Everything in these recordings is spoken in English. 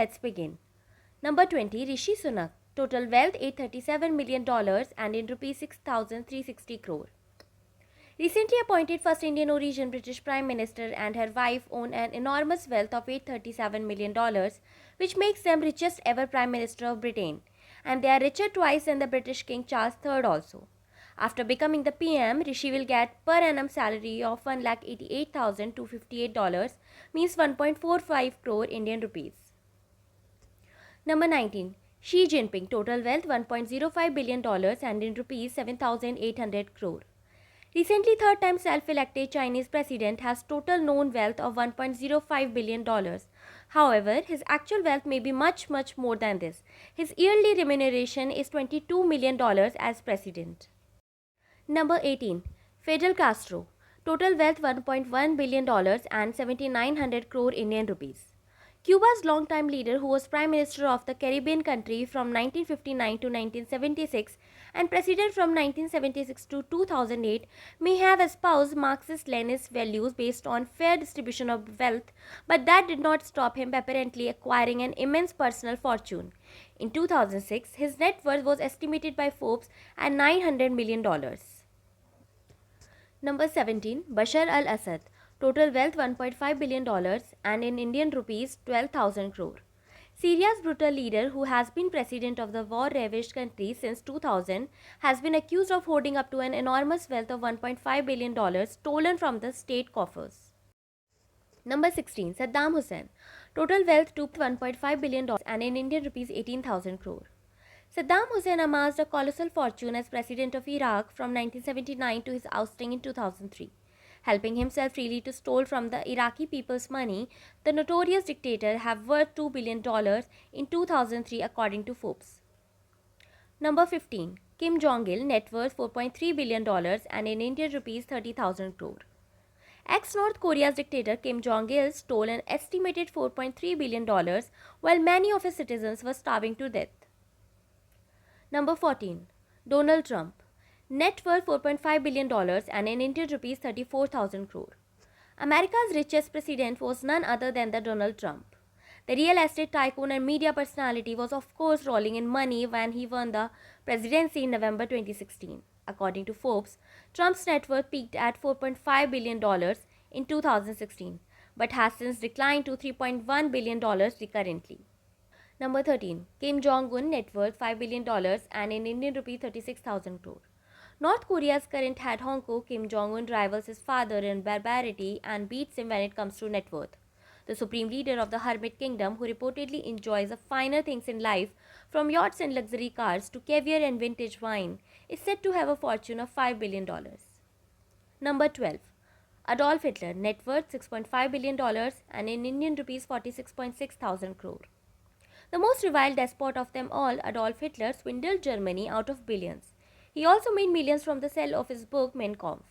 Let's begin. Number 20. Rishi Sunak. Total wealth $837 million and in rupees 6,360 crore. Recently appointed first Indian origin British Prime Minister and her wife own an enormous wealth of $837 million, which makes them richest ever Prime Minister of Britain, and they are richer twice than the British King Charles III also. After becoming the PM, Rishi will get per annum salary of $1,88,258, means 1.45 crore Indian rupees. Number 19. Xi Jinping. Total wealth $1.05 billion and in rupees 7,800 crore. Recently third time self-elected Chinese president has total known wealth of $1.05 billion. However, his actual wealth may be much more than this. His yearly remuneration is $22 million as president. Number 18. Fidel Castro. Total wealth $1.1 billion and 7,900 crore Indian rupees. Cuba's longtime leader, who was Prime Minister of the Caribbean country from 1959 to 1976 and President from 1976 to 2008, may have espoused Marxist-Leninist values based on fair distribution of wealth, but that did not stop him apparently acquiring an immense personal fortune. In 2006, his net worth was estimated by Forbes at $900 million. Number 17. Bashar Al Assad. Total wealth $1.5 billion and in Indian rupees 12,000 crore. Syria's brutal leader, who has been president of the war-ravaged country since 2000, has been accused of hoarding up to an enormous wealth of $1.5 billion stolen from the state coffers. Number 16. Saddam Hussein. Total wealth $1.5 billion and in Indian rupees 18,000 crore. Saddam Hussein amassed a colossal fortune as president of Iraq from 1979 to his ousting in 2003. Helping himself freely to steal from the Iraqi people's money, the notorious dictator have worth $2 billion in 2003 according to Forbes. Number 15. Kim Jong Il, net worth $4.3 billion and in Indian rupees 30,000 crore. Ex-North Korea's dictator Kim Jong Il stole an estimated $4.3 billion while many of his citizens were starving to death. Number 14. Donald Trump. Net worth $4.5 billion and in Indian rupees 34,000 crore. America's richest president was none other than the Donald Trump. The real estate tycoon and media personality was of course rolling in money when he won the presidency in November 2016. According to Forbes, Trump's net worth peaked at $4.5 billion in 2016, but has since declined to $3.1 billion recurrently. Number 13. Kim Jongun, net worth $5 billion and in Indian rupees 36,000 crore. North Korea's current head honko Kim Jong-un rivals his father in barbarity and beats him when it comes to net worth. The supreme leader of the Hermit Kingdom, who reportedly enjoys the finer things in life from yachts and luxury cars to caviar and vintage wine, is said to have a fortune of $5 billion. Number 12. Adolf Hitler, net worth $6.5 billion and in Indian rupees 46.6 thousand crore. The most reviled despot of them all, Adolf Hitler, swindled Germany out of billions. He also made millions from the sale of his book Mein Kampf.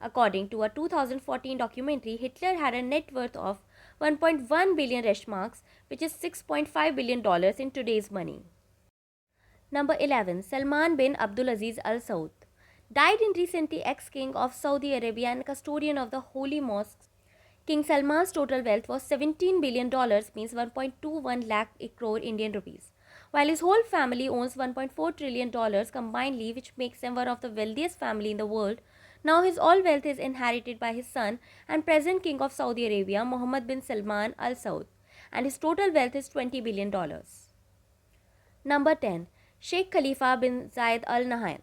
According to a 2014 documentary, Hitler had a net worth of 1.1 billion Reichsmarks, which is $6.5 billion in today's money. Number 11. Salman bin Abdul Aziz AlSaud. Died in recently ex-king of Saudi Arabia and custodian of the holy mosques. King Salman's total wealth was $17 billion, means 1.21 lakh crore Indian rupees. While his whole family owns $1.4 trillion combinedly, which makes him one of the wealthiest family in the world, now his all wealth is inherited by his son and present king of Saudi Arabia, Mohammed bin Salman Al Saud, and his total wealth is $20 billion. Number 10. Sheikh Khalifa bin Zayed Al Nahyan.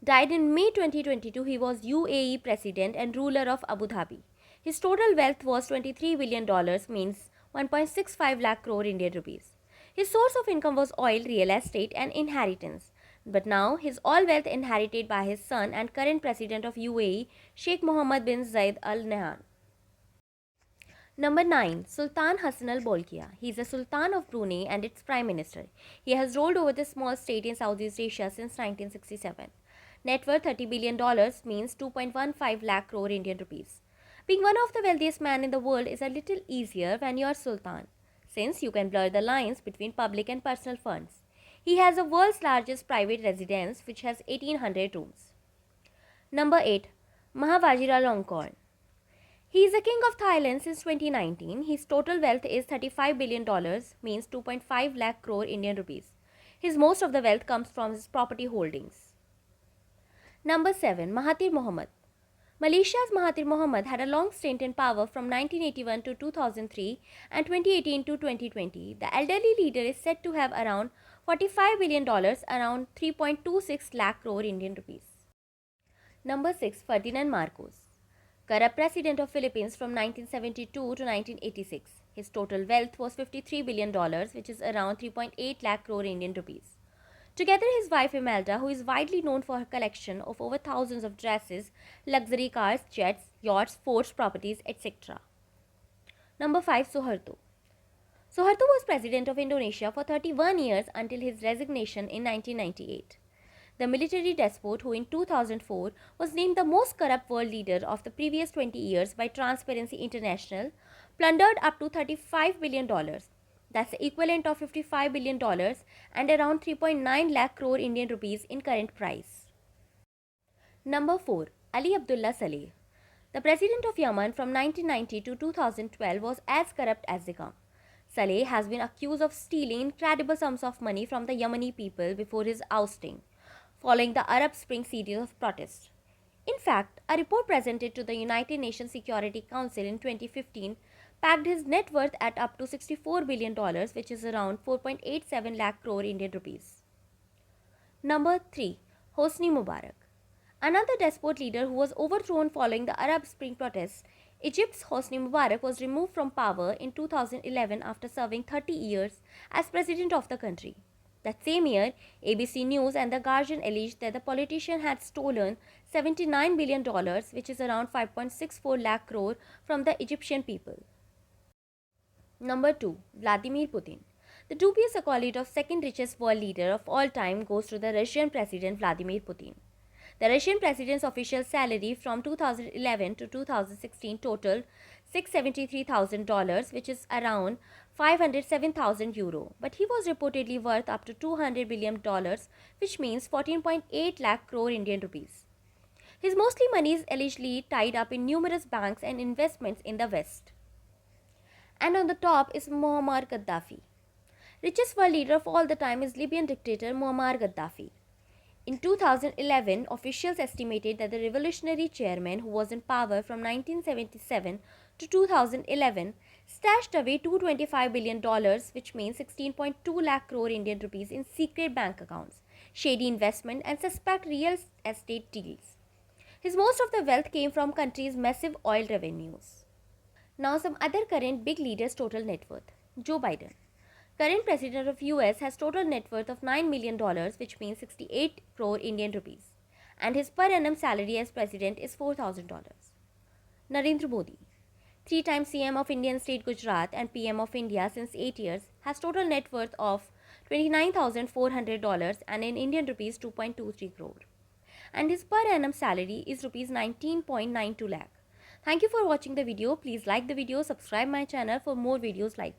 Died in May 2022, he was UAE president and ruler of Abu Dhabi. His total wealth was $23 billion, means 1.65 lakh crore Indian rupees. His source of income was oil, real estate and inheritance. But now his all wealth inherited by his son and current president of UAE, Sheikh Mohammed bin Zayed Al Nahyan. Number 9. Sultan Hassanal Bolkiah. He is the Sultan of Brunei and its Prime Minister. He has ruled over this small state in Southeast Asia since 1967. Net worth $30 billion, means 2.15 lakh crore Indian rupees. Being one of the wealthiest men in the world is a little easier when you are Sultan, since you can blur the lines between public and personal funds. He has the world's largest private residence, which has 1,800 rooms. Number 8. Mahathir Muhammad. He is the king of Thailand since 2019. His total wealth is $35 billion, means 2.5 lakh crore Indian rupees. His most of the wealth comes from his property holdings. Number 7. Mahathir Muhammad. Malaysia's Mahathir Muhammad had a long stint in power from 1981 to 2003 and 2018 to 2020. The elderly leader is said to have around $45 billion, around 3.26 lakh crore Indian rupees. Number 6. Ferdinand Marcos. Corrupt president of Philippines from 1972 to 1986. His total wealth was $53 billion, which is around 3.8 lakh crore Indian rupees. Together, his wife Imelda, who is widely known for her collection of over thousands of dresses, luxury cars, jets, yachts, forts, properties, etc. Number 5. Suharto. Suharto was president of Indonesia for 31 years until his resignation in 1998. The military despot, who in 2004 was named the most corrupt world leader of the previous 20 years by Transparency International, plundered up to $35 billion. That's the equivalent of $55 billion and around 3.9 lakh crore Indian rupees in current price. Number 4. Ali Abdullah Saleh. The president of Yemen from 1990 to 2012 was as corrupt as they come. Saleh has been accused of stealing incredible sums of money from the Yemeni people before his ousting, following the Arab Spring series of protests. In fact, a report presented to the United Nations Security Council in 2015 packed his net worth at up to $64 billion, which is around 4.87 lakh crore Indian rupees. Number 3. Hosni Mubarak. Another despot leader who was overthrown following the Arab Spring protests, Egypt's Hosni Mubarak was removed from power in 2011 after serving 30 years as president of the country. That same year, ABC News and The Guardian alleged that the politician had stolen $79 billion, which is around 5.64 lakh crore, from the Egyptian people. Number 2. Vladimir Putin. The dubious accolade of second richest world leader of all time goes to the Russian president Vladimir Putin. The Russian president's official salary from 2011 to 2016 totaled $673,000, which is around 507,000 euro. But he was reportedly worth up to $200 billion, which means 14.8 lakh crore Indian rupees. His mostly money is allegedly tied up in numerous banks and investments in the West. And on the top is Muammar Gaddafi. Richest world leader of all the time is Libyan dictator Muammar Gaddafi. In 2011, officials estimated that the revolutionary chairman, who was in power from 1977 to 2011, stashed away $225 billion, which means 16.2 lakh crore Indian rupees, in secret bank accounts, shady investment and suspect real estate deals. His most of the wealth came from country's massive oil revenues. Now some other current big leaders' total net worth. Joe Biden. Current president of US has total net worth of $9 million, which means 68 crore Indian rupees. And his per annum salary as president is $4,000. Narendra Modi. 3-time CM of Indian state Gujarat and PM of India since 8 years, has total net worth of $29,400 and in Indian rupees 2.23 crore. And his per annum salary is rupees 19.92 lakh. Thank you for watching the video. Please like the video, subscribe my channel for more videos like